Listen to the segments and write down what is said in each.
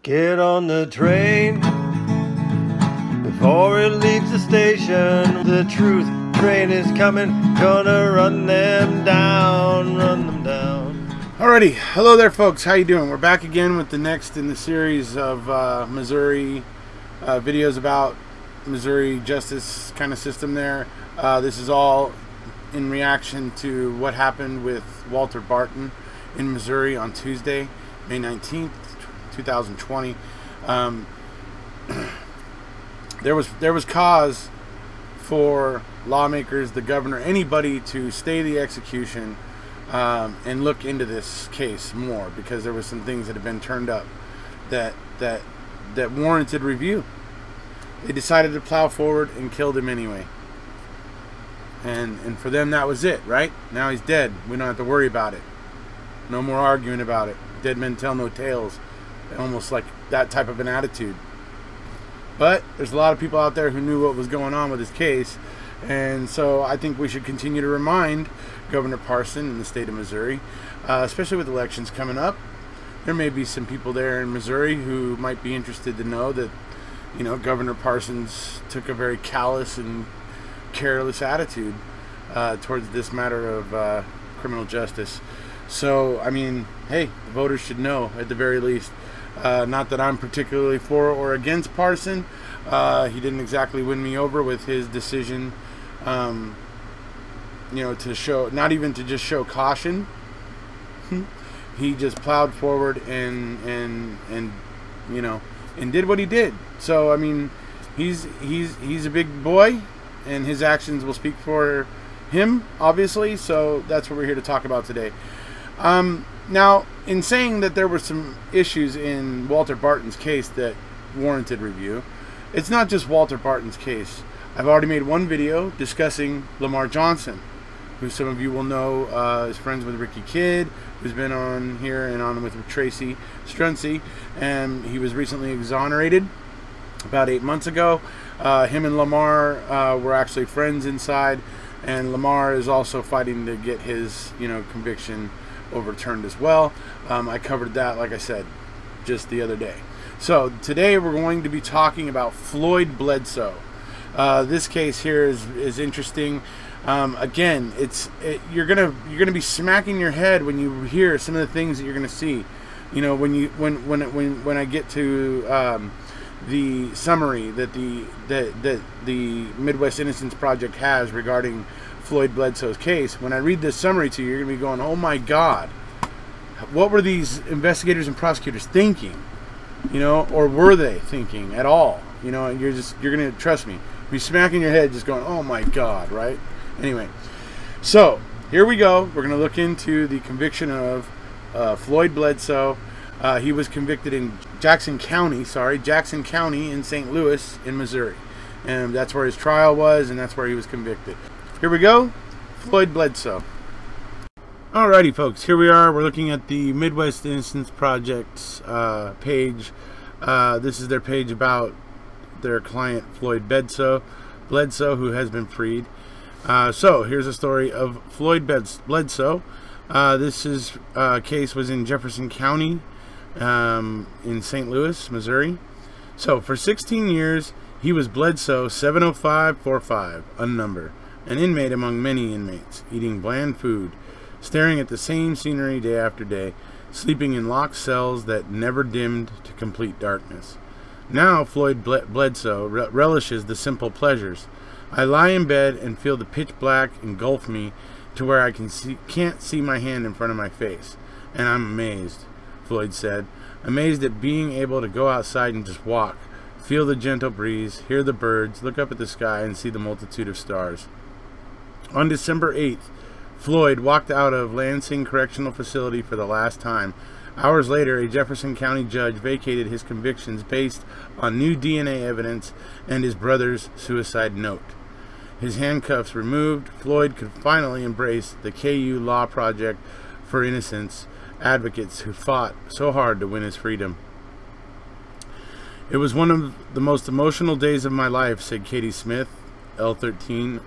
Get on the train before it leaves the station. The truth train is coming, gonna run them down, run them down. Alrighty, hello there folks, how you doing? We're back again with the next in the series of Missouri videos about Missouri justice kind of system there. This is all in reaction to what happened with Walter Barton in Missouri on Tuesday, May 19th, 2020. There was cause for lawmakers, the governor, anybody to stay the execution and look into this case more, because there was some things that had been turned up that warranted review. They decided to plow forward and killed him anyway. And for them, that was it, right? Now he's dead. We don't have to worry about it. No more arguing about it. Dead men tell no tales. Almost like that type of an attitude. But there's a lot of people out there who knew what was going on with his case. And so I think we should continue to remind Governor Parson in the state of Missouri, especially with elections coming up. There may be some people there in Missouri who might be interested to know that, you know, Governor Parsons took a very callous and careless attitude towards this matter of criminal justice. So, I mean, hey, the voters should know at the very least. Not that I'm particularly for or against Parson. He didn't exactly win me over with his decision, you know, to show, not even to just show caution. He just plowed forward and you know, and did what he did. So, I mean, he's a big boy, and his actions will speak for him, obviously. So that's what we're here to talk about today. Now, in saying that there were some issues in Walter Barton's case that warranted review, it's not just Walter Barton's case. I've already made one video discussing Lamar Johnson, who some of you will know is friends with Ricky Kidd, who's been on here and on with Tracy Struncy, and he was recently exonerated about 8 months ago. Him and Lamar were actually friends inside, and Lamar is also fighting to get his, you know, conviction overturned as well. I covered that, like I said, just the other day. So today we're going to be talking about Floyd Bledsoe. This case here is interesting. Again, you're gonna be smacking your head when you hear some of the things that you're gonna see. You know, when I get to the summary that the Midwest Innocence Project has regarding Floyd Bledsoe's case, when I read this summary to you, you're gonna be going, "Oh my God, what were these investigators and prosecutors thinking?" You know, or were they thinking at all? You know, and you're gonna, trust me, be smacking your head, just going, "Oh my God," right? Anyway, so here we go. We're gonna look into the conviction of Floyd Bledsoe. He was convicted in Jackson County in St. Louis in Missouri, and that's where his trial was, and that's where he was convicted. Here we go, Floyd Bledsoe. Alrighty folks, here we are. We're looking at the Midwest Innocence Project's page. This is their page about their client Floyd Bledsoe, who has been freed. So here's a story of Floyd Bledsoe. This case was in Jefferson County in St. Louis, Missouri. So for 16 years, he was Bledsoe 70545, unnumbered. An inmate among many inmates, eating bland food, staring at the same scenery day after day, sleeping in locked cells that never dimmed to complete darkness. Now Floyd Bledsoe relishes the simple pleasures. I lie in bed and feel the pitch black engulf me to where I can't see my hand in front of my face. And I'm amazed, Floyd said. Amazed at being able to go outside and just walk, feel the gentle breeze, hear the birds, look up at the sky, and see the multitude of stars. On December 8th, Floyd walked out of Lansing Correctional Facility for the last time. Hours later, a Jefferson County judge vacated his convictions based on new DNA evidence and his brother's suicide note. His handcuffs removed, Floyd could finally embrace the KU Law Project for Innocence advocates who fought so hard to win his freedom. It was one of the most emotional days of my life, said Katie Smith, L13,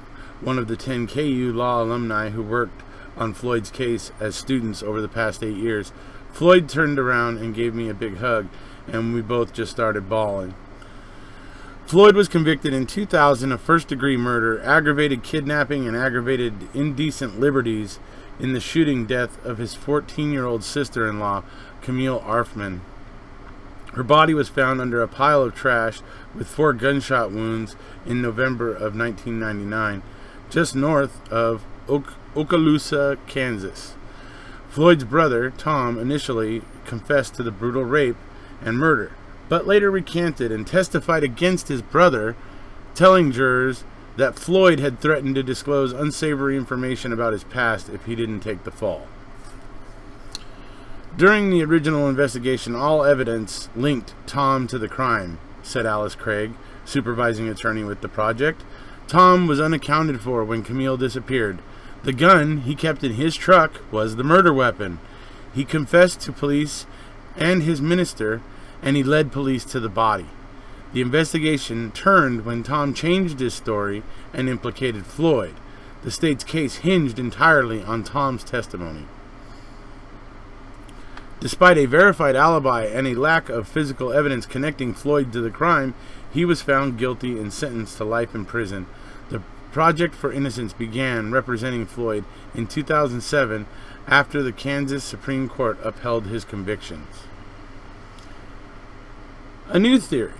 one of the 10 KU Law alumni who worked on Floyd's case as students over the past 8 years. Floyd turned around and gave me a big hug, and we both just started bawling. Floyd was convicted in 2000 of first-degree murder, aggravated kidnapping, and aggravated indecent liberties in the shooting death of his 14-year-old sister-in-law, Camille Arfman. Her body was found under a pile of trash with 4 gunshot wounds in November of 1999, just north of Okaloosa, Kansas. Floyd's brother, Tom, initially confessed to the brutal rape and murder, but later recanted and testified against his brother, telling jurors that Floyd had threatened to disclose unsavory information about his past if he didn't take the fall. During the original investigation, all evidence linked Tom to the crime, said Alice Craig, supervising attorney with the project. Tom was unaccounted for when Camille disappeared. The gun he kept in his truck was the murder weapon. He confessed to police and his minister, and he led police to the body. The investigation turned when Tom changed his story and implicated Floyd. The state's case hinged entirely on Tom's testimony. Despite a verified alibi and a lack of physical evidence connecting Floyd to the crime, he was found guilty and sentenced to life in prison. The Project for Innocence began representing Floyd in 2007 after the Kansas Supreme Court upheld his convictions. A new theory.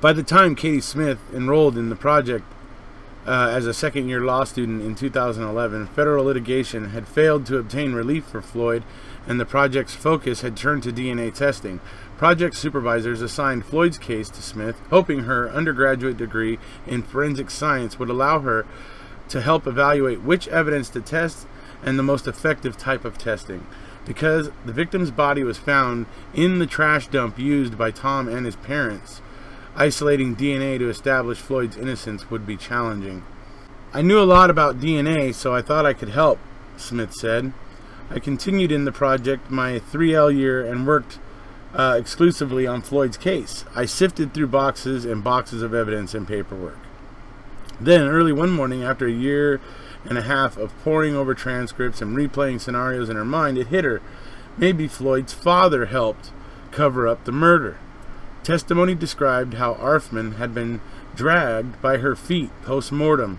By the time Katie Smith enrolled in the project as a second-year law student in 2011, federal litigation had failed to obtain relief for Floyd, and the project's focus had turned to DNA testing. Project supervisors assigned Floyd's case to Smith, hoping her undergraduate degree in forensic science would allow her to help evaluate which evidence to test and the most effective type of testing. Because the victim's body was found in the trash dump used by Tom and his parents, isolating DNA to establish Floyd's innocence would be challenging. I knew a lot about DNA, so I thought I could help, Smith said. I continued in the project my 3L year and worked exclusively on Floyd's case. I sifted through boxes and boxes of evidence and paperwork. Then, early one morning, after a year and a half of poring over transcripts and replaying scenarios in her mind, it hit her. Maybe Floyd's father helped cover up the murder. Testimony described how Arfman had been dragged by her feet post-mortem.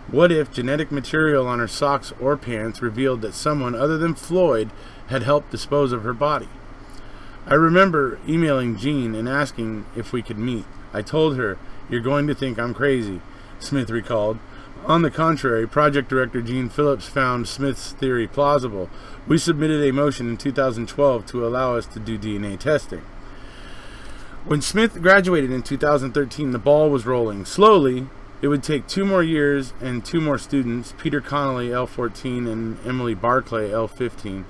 What if genetic material on her socks or pants revealed that someone other than Floyd had helped dispose of her body? I remember emailing Jean and asking if we could meet. I told her, "You're going to think I'm crazy," Smith recalled. On the contrary, project director Gene Phillips found Smith's theory plausible. We submitted a motion in 2012 to allow us to do DNA testing. When Smith graduated in 2013, the ball was rolling. Slowly, it would take 2 more years and 2 more students, Peter Connolly, L14, and Emily Barclay, L15,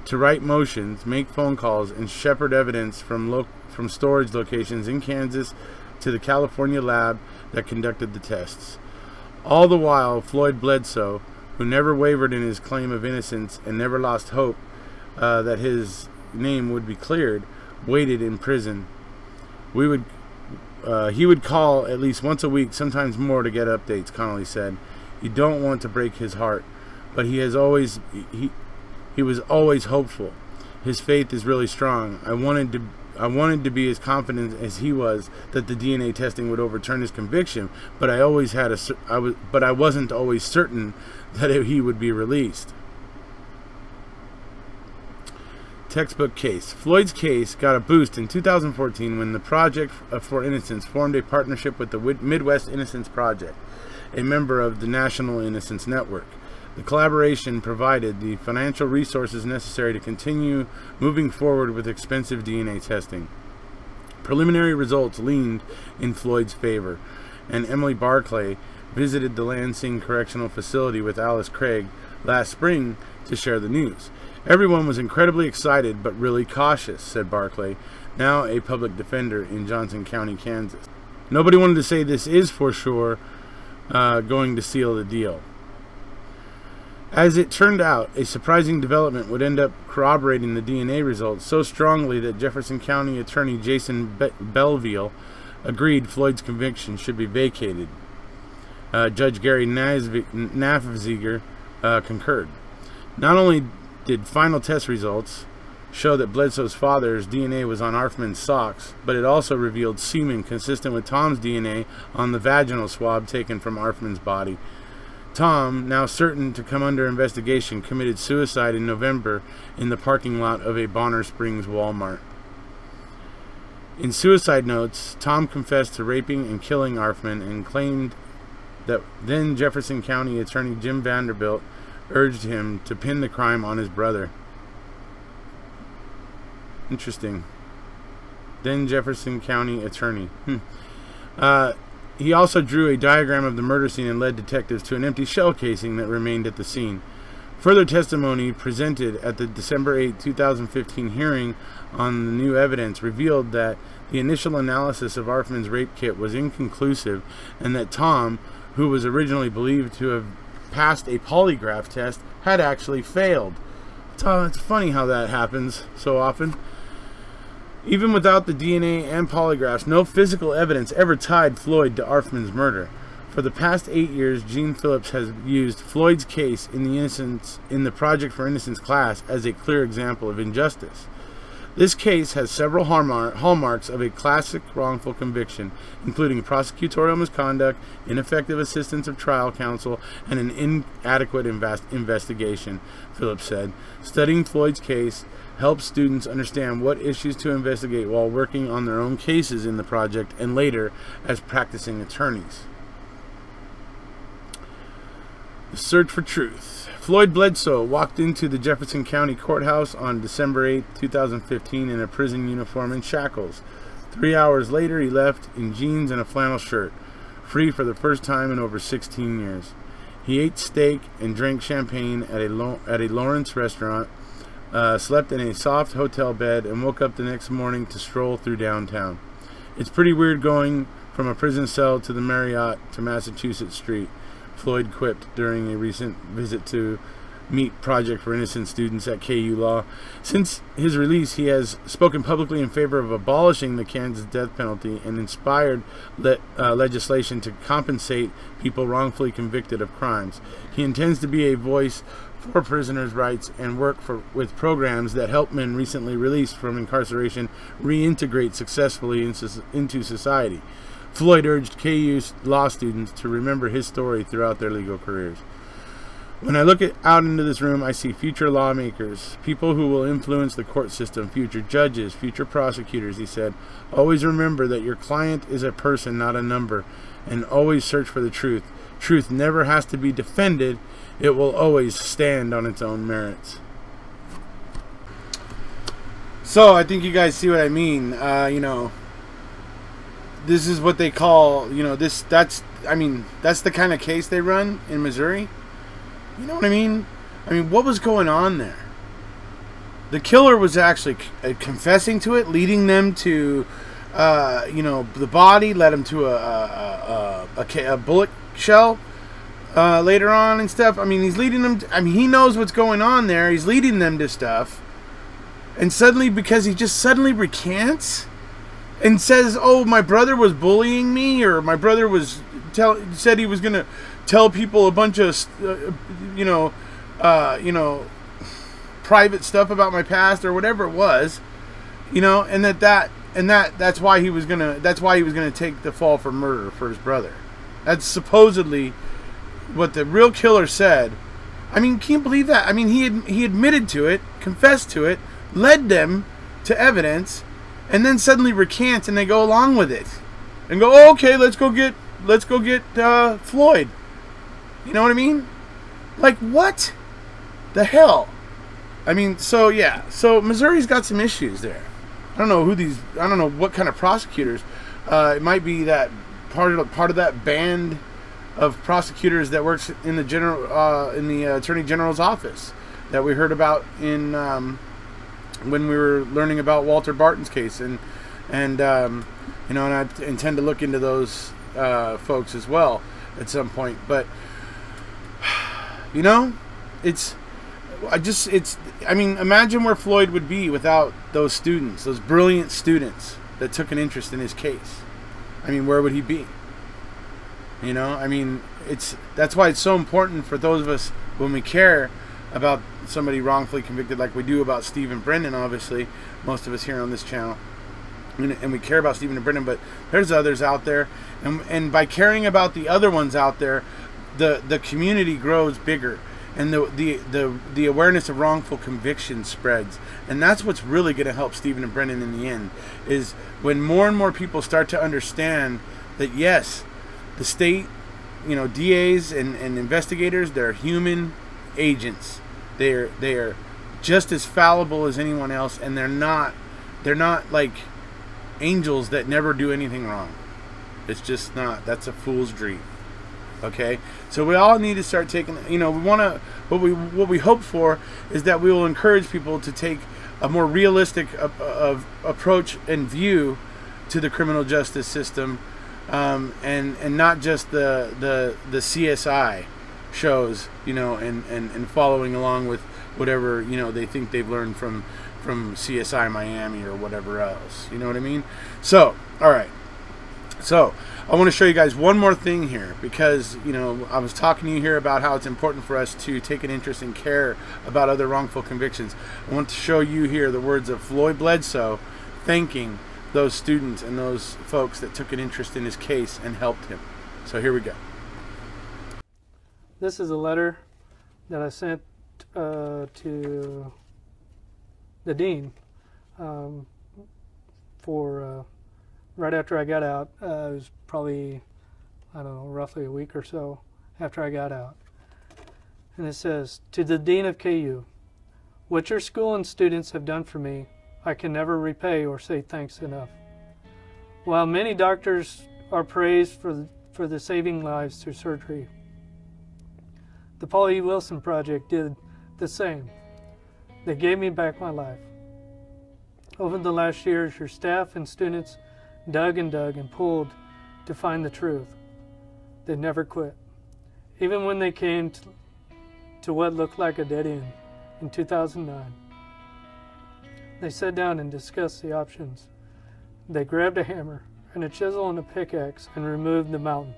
to write motions, make phone calls, and shepherd evidence from storage locations in Kansas to the California lab that conducted the tests. All the while, Floyd Bledsoe, who never wavered in his claim of innocence and never lost hope that his name would be cleared, waited in prison. He would call at least once a week, sometimes more, to get updates, Connolly said. You don't want to break his heart, but he was always hopeful. His faith is really strong. I wanted to be as confident as he was that the DNA testing would overturn his conviction, but I wasn't always certain that he would be released. Textbook case. Floyd's case got a boost in 2014 when the Project for Innocence formed a partnership with the Midwest Innocence Project, a member of the National Innocence Network. The collaboration provided the financial resources necessary to continue moving forward with expensive DNA testing. Preliminary results leaned in Floyd's favor, and Emily Barclay visited the Lansing Correctional Facility with Alice Craig last spring to share the news. Everyone was incredibly excited but really cautious, said Barclay, now a public defender in Johnson County, Kansas. Nobody wanted to say this is for sure going to seal the deal. As it turned out, a surprising development would end up corroborating the DNA results so strongly that Jefferson County Attorney Jason Belville agreed Floyd's conviction should be vacated. Judge Gary Nafziger concurred. Not only did final test results show that Bledsoe's father's DNA was on Arfman's socks, but it also revealed semen consistent with Tom's DNA on the vaginal swab taken from Arfman's body. Tom, now certain to come under investigation, committed suicide in November in the parking lot of a Bonner Springs Walmart. In suicide notes, Tom confessed to raping and killing Arfman and claimed that then Jefferson County Attorney Jim Vanderbilt urged him to pin the crime on his brother. Interesting. Then Jefferson County Attorney. He also drew a diagram of the murder scene and led detectives to an empty shell casing that remained at the scene. Further testimony presented at the December 8, 2015 hearing on the new evidence revealed that the initial analysis of Arfman's rape kit was inconclusive and that Tom, who was originally believed to have passed a polygraph test, had actually failed. It's funny how that happens so often. Even without the DNA and polygraphs, no physical evidence ever tied Floyd to Arfman's murder. For the past 8 years, Gene Phillips has used Floyd's case in the Project for Innocence class as a clear example of injustice. This case has several hallmarks of a classic wrongful conviction, including prosecutorial misconduct, ineffective assistance of trial counsel, and an inadequate investigation, Phillips said. Studying Floyd's case helps students understand what issues to investigate while working on their own cases in the project and later as practicing attorneys. The search for truth. Floyd Bledsoe walked into the Jefferson County Courthouse on December 8, 2015 in a prison uniform and shackles. 3 hours later, he left in jeans and a flannel shirt, free for the first time in over 16 years. He ate steak and drank champagne at a Lawrence restaurant, slept in a soft hotel bed, and woke up the next morning to stroll through downtown. It's pretty weird going from a prison cell to the Marriott to Massachusetts Street, Floyd quipped during a recent visit to meet Project for Innocence students at KU Law. Since his release, he has spoken publicly in favor of abolishing the Kansas death penalty and inspired legislation to compensate people wrongfully convicted of crimes. He intends to be a voice for prisoners' rights and work with programs that help men recently released from incarceration reintegrate successfully into society. Floyd urged KU law students to remember his story throughout their legal careers. When I look out into this room, I see future lawmakers, people who will influence the court system, future judges, future prosecutors, he said. Always remember that your client is a person, not a number, and always search for the truth. Truth never has to be defended. It will always stand on its own merits. So I think you guys see what I mean. This is what they call, that's the kind of case they run in Missouri. You know what I mean? What was going on there? The killer was actually confessing to it, leading them to, the body, led them to a bullet shell later on and stuff. He's leading them he knows what's going on there. He's leading them to stuff. And suddenly, because he just suddenly recants and says, "Oh, my brother was bullying me," or "My brother said he was gonna tell people a bunch of, private stuff about my past," or whatever it was, and that's why he was gonna take the fall for murder for his brother. That's supposedly what the real killer said. Can you believe that? He admitted to it, confessed to it, led them to evidence, and then suddenly recants, and they go along with it and go, "Oh, okay, let's go get Floyd." You know what I mean? Like, what the hell? So Missouri's got some issues there. I don't know what kind of prosecutors. It might be that part of that band of prosecutors that works in the Attorney General's office that we heard about in when we were learning about Walter Barton's case, and I intend to look into those folks as well at some point. But imagine where Floyd would be without those students, those brilliant students that took an interest in his case. Where would he be? That's why it's so important for those of us, when we care about somebody wrongfully convicted like we do about Steve and Brendan, obviously, most of us here on this channel. And we care about Stephen and Brendan, but there's others out there. And by caring about the other ones out there, the community grows bigger. And the awareness of wrongful conviction spreads. And that's what's really going to help Stephen and Brendan in the end, is when more and more people start to understand that, yes, the state, you know, DAs and investigators, they're human agents. They are just as fallible as anyone else, and they're not like angels that never do anything wrong. It's just not. That's a fool's dream. Okay, so we all need to start taking, you know, we want to, what we hope for is that we will encourage people to take a more realistic approach and view to the criminal justice system, and not just the CSI shows, you know, and following along with whatever, you know, they think they've learned from CSI Miami or whatever else. You know what I mean? So, all right. So, I want to show you guys one more thing here, because, you know, I was talking to you here about how it's important for us to take an interest and care about other wrongful convictions. I want to show you here the words of Floyd Bledsoe thanking those students and those folks that took an interest in his case and helped him. So here we go. This is a letter that I sent to the dean for right after I got out. It was probably, I don't know, roughly a week or so after I got out. And it says, "To the Dean of KU, what your school and students have done for me, I can never repay or say thanks enough. While many doctors are praised for the saving lives through surgery, the Paul E. Wilson Project did the same. They gave me back my life. Over the last years, your staff and students dug and pulled to find the truth. They never quit. Even when they came to what looked like a dead end in 2009, they sat down and discussed the options. They grabbed a hammer and a chisel and a pickaxe and removed the mountain.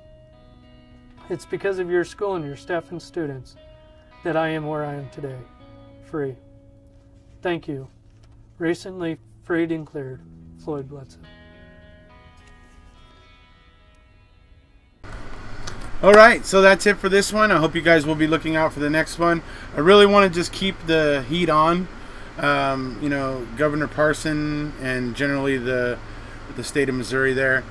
It's because of your school and your staff and students that I am where I am today, free. Thank you. Recently freed and cleared, Floyd Bledsoe." All right, so that's it for this one. I hope you guys will be looking out for the next one. I really want to just keep the heat on. You know, Governor Parson and generally the state of Missouri there.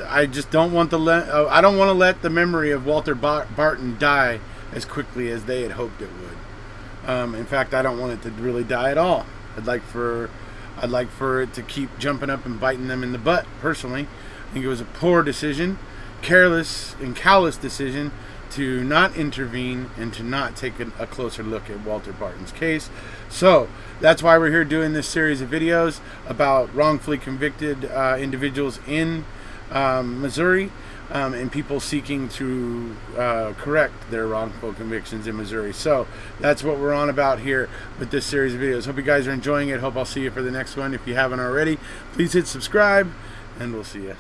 I just don't want I don't want to let the memory of Walter Barton die as quickly as they had hoped it would. In fact, I don't want it to really die at all. I'd like for it to keep jumping up and biting them in the butt. Personally, I think it was a poor decision, careless and callous decision to not intervene and to not take a closer look at Walter Barton's case. So that's why we're here doing this series of videos about wrongfully convicted individuals in Missouri, and people seeking to correct their wrongful convictions in Missouri. So that's what we're on about here with this series of videos. Hope you guys are enjoying it. Hope I'll see you for the next one. If you haven't already, please hit subscribe, and we'll see you.